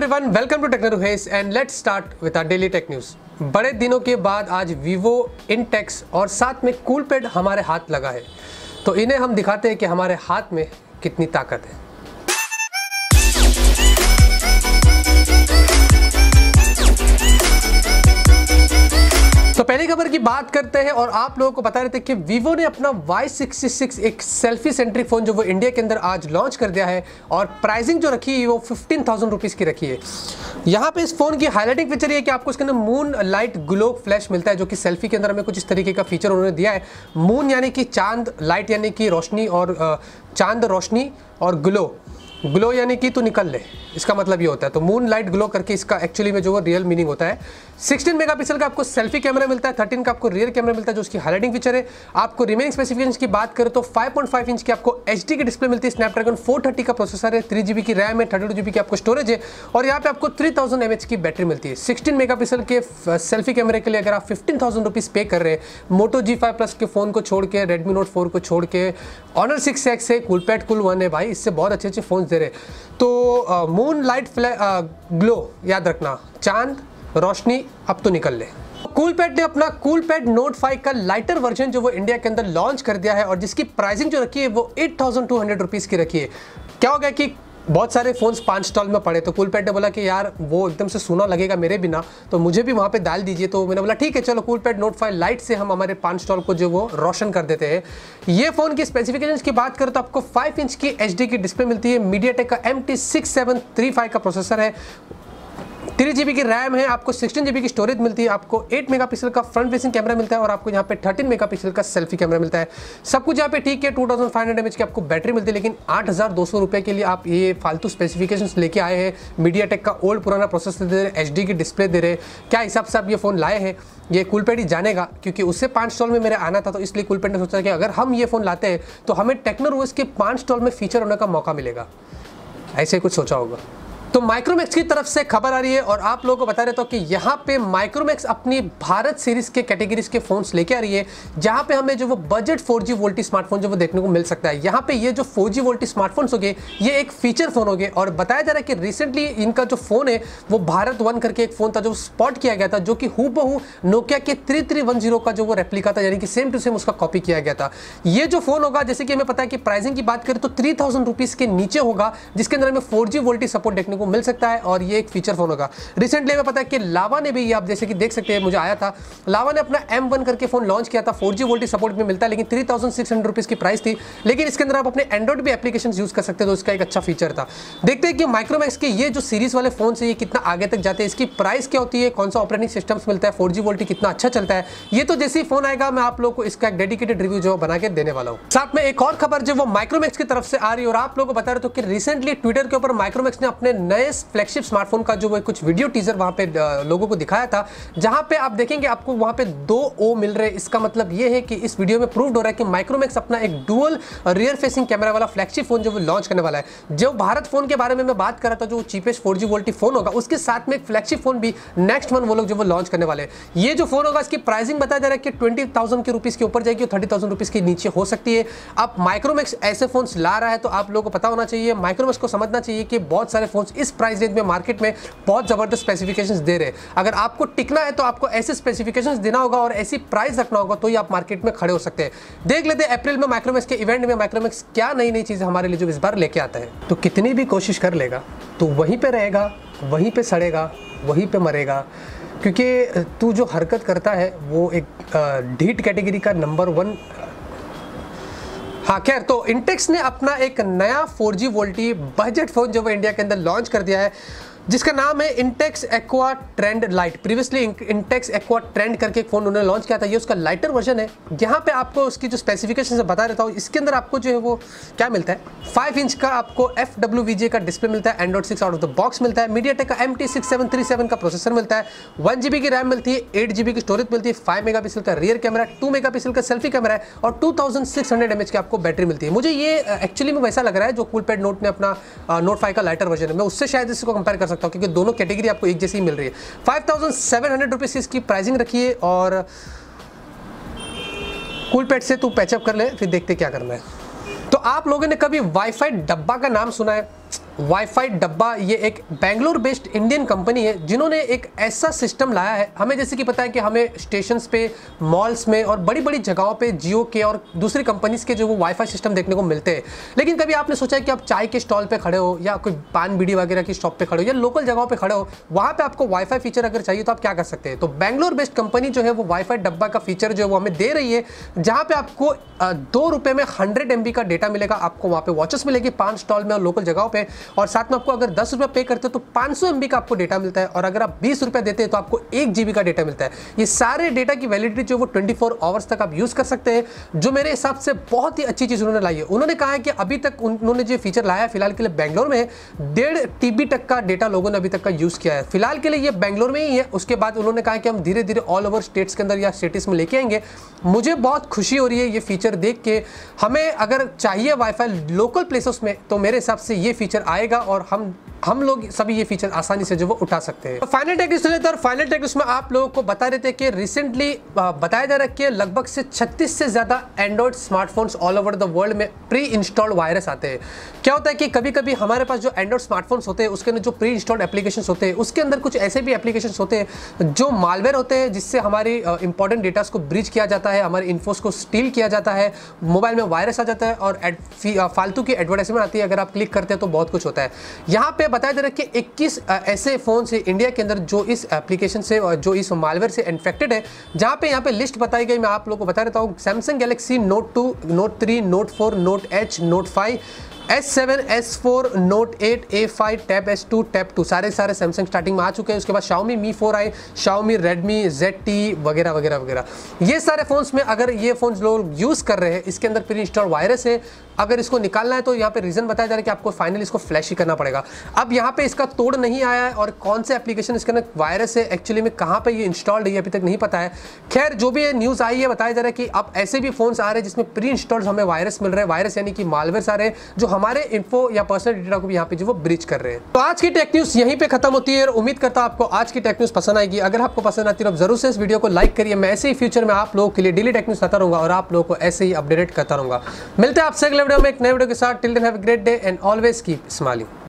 Everyone, welcome to technologies and let's start with our daily tech news. बड़े दिनों के बाद आज वीवो, इंटेक्स और साथ में कूलपैड हमारे हाथ लगा है, तो इन्हें हम दिखाते हैं कि हमारे हाथ में कितनी ताकत है। तो पहली खबर की बात करते हैं और आप लोगों को बता रहे थे कि वीवो ने अपना Y66 एक सेल्फी सेंट्रिक फोन जो वो इंडिया के अंदर आज लॉन्च कर दिया है और प्राइसिंग जो रखी है वो 15,000 रुपीज़ की रखी है। यहाँ पे इस फोन की हाईलाइटिंग फीचर ये है कि आपको इसके अंदर मून लाइट ग्लो फ्लैश मिलता है, जो कि सेल्फी के अंदर हमें कुछ इस तरीके का फीचर उन्होंने दिया है। मून यानी कि चांद, लाइट यानी कि रोशनी और चांद रोशनी और ग्लो यानी कि तू निकल ले, इसका मतलब ये होता है। तो मून लाइट ग्लो करके इसका एक्चुअली में जो वो रियल मीनिंग होता है। 16 मेगापिक्सल का आपको सेल्फी कैमरा मिलता है, 13 का आपको रियर कैमरा मिलता है जो उसकी हाईलाइटिंग फीचर है। आपको रिमेनिंग स्पेसिफिकेशंस की बात करें तो 5.5 इंच की आपको एचडी की डिस्प्ले मिलती है, स्नैपड्रैगन 430 का प्रोसेसर है, 3 GB की रैम है, 32 GB की आपको स्टोरेज है और यहाँ पे आपको 3000 mAh की बैटरी मिलती है। 16 मेगापिक्सल के सेल्फी कैमरे के लिए अगर आप 15,000 रुपीज़ पे कर रहे हैं, मोटो G5 Plus के फ़ोन को छोड़ के, रेडमी नोट 4 को छोड़ के, ऑनर 6X है, कूलपैड कूल 1 है, भाई इससे बहुत अच्छे अच्छे फ़ोन दे रहे। तो मून लाइट ग्लो याद रखना, चांद रोशनी, अब तो निकल ले। कूलपैड ने अपना कूलपैड नोट 5 का लाइटर वर्जन जो वो इंडिया के अंदर लॉन्च कर दिया है और जिसकी प्राइसिंग जो रखी है वो 8,200 रुपीज़ की रखी है। क्या हो गया कि बहुत सारे फ़ोन्स 5 स्टॉल में पड़े, तो कूलपैड ने बोला कि यार वो एकदम से सूना लगेगा मेरे बिना, तो मुझे भी वहाँ पे डाल दीजिए। तो मैंने बोला ठीक है चलो, कूलपैड नोट 5 लाइट से हम हमारे 5 स्टॉल को जो वो रोशन कर देते हैं। ये फ़ोन की स्पेसिफिकेशंस की बात करें तो आपको 5 इंच की एचडी की डिस्प्ले मिलती है, मीडियाटेक का MT6735 का प्रोसेसर है, 3 GB की रैम है, आपको 16 GB की स्टोरेज मिलती है, आपको 8 मेगापिक्सल का फ्रंट फेसिंग कैमरा मिलता है और आपको यहाँ पे 13 मेगापिक्सल का सेल्फी कैमरा मिलता है। सब कुछ यहाँ पे ठीक है। 2500 mAh की आपको बैटरी मिलती है, लेकिन 8,200 रुपये के लिए आप ये फालतू स्पेसिफिकेशंस लेके आए हैं। मीडियाटेक का ओल्ड पुराना प्रोसेसर दे रहे, एचडी की डिस्प्ले दे रहे, क्या हिसाब से आप ये फ़ोन लाए हैं? ये कूलपैड ही जानेगा, क्योंकि उससे 5 स्टॉल में मेरे आना था, तो इसलिए कूलपैड ने सोचा कि अगर हम ये फ़ोन लाते हैं तो हमें टेक्नोलॉजीज के 5 स्टॉल में फीचर होने का मौका मिलेगा, ऐसे कुछ सोचा होगा। तो माइक्रोमैक्स की तरफ से खबर आ रही है और आप लोगों को बता रहे तो कि यहाँ पे माइक्रोमैक्स अपनी भारत सीरीज के कैटेगरीज के फोन्स लेके आ रही है, जहाँ पे हमें जो वो बजट 4G वोल्टी स्मार्टफोन जो वो देखने को मिल सकता है। यहाँ पे ये जो 4G वोल्टी स्मार्टफोन्स हो गए, ये एक फीचर फोन हो गए और बताया जा रहा है कि रिसेंटली इनका जो फोन है वो भारत 1 करके एक फोन था जो स्पॉट किया गया था, जो कि हूबहू नोकिया के 3310 का जो वो रेप्लिका था, यानी कि सेम टू सेम उसका कॉपी किया गया था। ये जो फोन होगा, जैसे कि हमें पता है कि प्राइसिंग की बात करें तो 3,000 रुपीज़ के नीचे होगा, जिसके अंदर हमें 4G वोल्टी सपोर्ट देखने को मिल सकता है और ये एक फीचर फोन होगा। रिसेंटली हमें पता है कि लावा ने भी, ये आप जैसे कि देख सकते हैं, मुझे आया था, लावा ने अपना M1 करके फोन लॉन्च किया था, 4G वोल्टी सपोर्ट में मिलता है, लेकिन 3,600 रुपीज़ की प्राइस थी, लेकिन इसके अंदर आप अपने एंड्रॉइड भी एप्लीकेशन यूज कर सकते हैं, तो इसका एक अच्छा फीचर था। देखते हैं कि माइक्रोमैक्स के ये जो सीरीज वाले फोन से ये कितना आगे तक जाते हैं, इसकी प्राइस क्या होती है, कौन सा ऑपरेटिंग सिस्टम्स मिलता है, 4G वोल्टी कितना अच्छा चलता है। ये तो जैसे ही फोन आएगा मैं आप लोगों को इसका एक डेडिकेटेड रिव्यू जो बना के देने वाला हूँ। साथ में एक और खबर जो वो माइक्रोमैक्स की तरफ से आ रही है और आप लोगों को बता रहे तो कि रिसेंटली ट्विटर के ऊपर माइक्रोमैक्स ने अपने नए फ्लैगशिप स्मार्टफोन का जो वो कुछ वीडियो टीजर वहां पे लोगों को दिखाया था, जहां पे आप देखेंगे आपको वहां पे 2 O मिल रहे हैं। इसका मतलब ये है कि इस वीडियो में प्रूव्ड हो रहा है कि माइक्रोमैक्स अपना एक डुअल रियर फेसिंग कैमरा वाला फ्लैगशिप फोन जो वो लॉन्च करने वाला है। जो भारत फोन के बारे में मैं बात कर रहा था, जो चीपेस्ट 4G वोल्टी फोन होगा, उसके साथ में एक फ्लैगशिप फोन भी नेक्स्ट मंथ वो लोग जो वो लॉन्च करने वाले हैं। ये जो फोन होगा, इसकी प्राइसिंग बताया जा रहा है कि 20,000 के रुपीज़ के ऊपर जाएगी और 30,000 रुपीज़ के नीचे हो सकती है। अब माइक्रोमैक्स ऐसे फोन ला रहा है तो आप लोगों को पता होना चाहिए, माइक्रोमैक्स को समझना चाहिए कि बहुत सारे फोन इस प्राइस रेंज में मार्केट में बहुत जबरदस्त स्पेसिफिकेशंस दे रहे हैं। अगर आपको टिकना है तो आपको ऐसे स्पेसिफिकेशंस देना होगा और ऐसी प्राइस रखना होगा, तो ही आप मार्केट में खड़े हो सकते हैं। देख लेते हैं अप्रैल में माइक्रोमैक्स के इवेंट में माइक्रोमैक्स क्या नई नई चीज़ें हमारे लिए जो इस बार लेके आता है। तो कितनी भी कोशिश कर लेगा तो वहीं पे रहेगा, वहीं पे सड़ेगा, वहीं पे मरेगा, क्योंकि तू जो हरकत करता है वो एक ढीठ कैटेगरी का नंबर 1। हाँ खैर, तो इंटेक्स ने अपना एक नया 4G वोल्टी बजट फोन जो वो इंडिया के अंदर लॉन्च कर दिया है, जिसका नाम है Intex aqua trend light. Previously Intex aqua trend करके एक फोन उन्होंने लॉन्च किया था, ये उसका लाइटर वर्जन है। यहाँ पे आपको उसकी जो स्पेसिफिकेशन बता देता हूँ, इसके अंदर आपको जो है वो क्या मिलता है, 5 इंच का आपको FWVGA का डिस्प्ले मिलता है, Android 6 out of the box मिलता है, मीडियाटेक का MT6737 का प्रोसेसर मिलता है, 1 GB की रैम मिलती है, 8 GB की स्टोरेज मिलती है, 5 मेगापिक्सल का रियर कैमरा, 2 मेगापिक्सल का सेल्फी कैमरा है और 2600 mAh की आपको बैटरी मिलती है। मुझे ये एक्चुअली में वैसा लग रहा है जो कूलपैड नोट ने अपना नोट 5 का लाइटर वर्जन है, मैं उससे शायद इसको कंपेयर कर सकता हूँ, क्योंकि दोनों कैटेगरी आपको एक जैसी ही मिल रही है। 5,700 रुपीज़ इसकी प्राइसिंग रखी है और कूलपैड से तू पैचअप कर ले, फिर देखते क्या करना है। तो आप लोगों ने कभी वाईफाई डब्बा का नाम सुना है? वाईफाई डब्बा ये एक बेंगलोर बेस्ड इंडियन कंपनी है जिन्होंने एक ऐसा सिस्टम लाया है। हमें जैसे कि पता है कि हमें स्टेशंस पे, मॉल्स में और बड़ी बड़ी जगहों पे जियो के और दूसरी कंपनीज के जो वो वाईफाई सिस्टम देखने को मिलते हैं, लेकिन कभी आपने सोचा है कि आप चाय के स्टॉल पे खड़े हो या कोई पान बीड़ी वगैरह की शॉप पे खड़े हो या लोकल जगहों पे खड़े हो, वहाँ पे आपको वाईफाई फीचर अगर चाहिए तो आप क्या कर सकते हैं। तो बेंगलोर बेस्ड कंपनी जो है वो वाईफाई डब्बा का फीचर जो है वो हमें दे रही है, जहाँ पे आपको 2 रुपये में 100 MB का डेटा मिलेगा। आपको वहाँ पे वॉचेस मिलेगी 5 स्टॉल में और लोकल जगहों पे, और साथ में आपको अगर 10 रुपये पे करते हो तो 500 MB का आपको डेटा मिलता है, और अगर आप 20 रुपये देते हैं तो आपको 1 GB का डेटा मिलता है। ये सारे डेटा की वैलिडिटी जो वो 24 आवर्स तक आप यूज कर सकते हैं, जो मेरे हिसाब से बहुत ही अच्छी चीज उन्होंने लाई है। उन्होंने कहा है कि अभी तक उन्होंने जो फीचर लाया है फिलहाल के लिए बेंगलोर में 1.5 TB तक का डेटा लोगों ने अभी तक का यूज किया है। फिलहाल के लिए ये बेंगलोर में ही है, उसके बाद उन्होंने कहा कि हम धीरे धीरे ऑल ओवर स्टेट्स के अंदर या सिटीज में लेके आएंगे। मुझे बहुत खुशी हो रही है ये फीचर देख के। हमें अगर चाहिए वाईफाई लोकल प्लेसेस में तो मेरे हिसाब से ये फीचर आएगा और हम लोग सभी ये फीचर आसानी से जो वो उठा सकते हैं। तो फाइनल टेक न्यूज़ लेते हैं, और फाइनल टेक न्यूज़ में आप लोगों को बता रहे थे कि रिसेंटली बताया जा रहा है कि लगभग से 36 से ज़्यादा Android smartphones all over the world में प्री इंस्टॉल्ड वायरस आते हैं। क्या होता है कि कभी कभी हमारे पास जो एंड्रॉइड स्मार्टफोन्स होते हैं उसके अंदर जो प्री इंस्टॉल्ड एप्लीकेशंस होते हैं, उसके अंदर कुछ ऐसे भी एप्लीकेशंस होते हैं जो मालवेयर होते हैं, जिससे हमारी इंपॉर्टेंट डेटास को ब्रीच किया जाता है, हमारे इन्फोस को स्टील किया जाता है, मोबाइल में वायरस आ जाता है और फालतू की एडवर्टाइजमेंट आती है। अगर आप क्लिक करते हैं तो बहुत कुछ होता है। यहाँ पे बताया जा रहा है कि 21 ऐसे फोन से इंडिया के अंदर जो इस एप्लीकेशन से और जो इस मालवेयर से इन्फेक्टेड है, जहाँ पे यहाँ पे लिस्ट बताई गई। मैं आप लोगों को बता देता हूँ। Samsung Galaxy note 2, note 3, note 4, naught h, note 5, S7, S4, note 8, A5, tab S2, tab 2 सारे सैमसंग स्टार्टिंग में आ चुके हैं। उसके बाद Xiaomi Mi 4 आए, Xiaomi Redmi ZT वगैरह वगैरह वगैरह। ये सारे फोन्स में अगर ये फोन्स लोग यूज़ कर रहे हैं, इसके अंदर प्री इंस्टॉल वायरस है। अगर इसको निकालना है तो यहाँ पे रीज़न बताया जा रहा है कि आपको फाइनली इसको फ्लैश ही करना पड़ेगा। अब यहाँ पे इसका तोड़ नहीं आया है और कौन से एप्लीकेशन इसके अंदर वायरस है, एक्चुअली में कहाँ पे ये इंस्टॉल्ड है अभी तक नहीं पता है। खैर जो भी न्यूज़ आई है, बताया जा रहा है कि अब ऐसे भी फोन्स आ रहे हैं जिसमें प्री इंस्टॉल्ड हमें वायरस मिल रहे हैं। वायरस यानी कि मालवेयर आ रहे हैं जो हमारे इन्फो या पर्सनल डेटा को भी यहाँ पे जो वो ब्रीच कर रहे हैं। तो आज की टेक न्यूज़ यहीं पे खत्म होती है और उम्मीद करता हूं आपको आज की टेक न्यूज़ पसंद आएगी। अगर आपको पसंद आती है तो जरूर से इस वीडियो को लाइक करिए। मैं ऐसे ही फ्यूचर में आप लोगों के लिए डेली टेक न्यूज़ लाता रहूंगा और आप लोगों को ऐसे ही अपडेट करता रहूंगा। मिलते हैं आपसे अगले वीडियो में एक नए वीडियो के साथ। Till then have a great day and always keep smiling.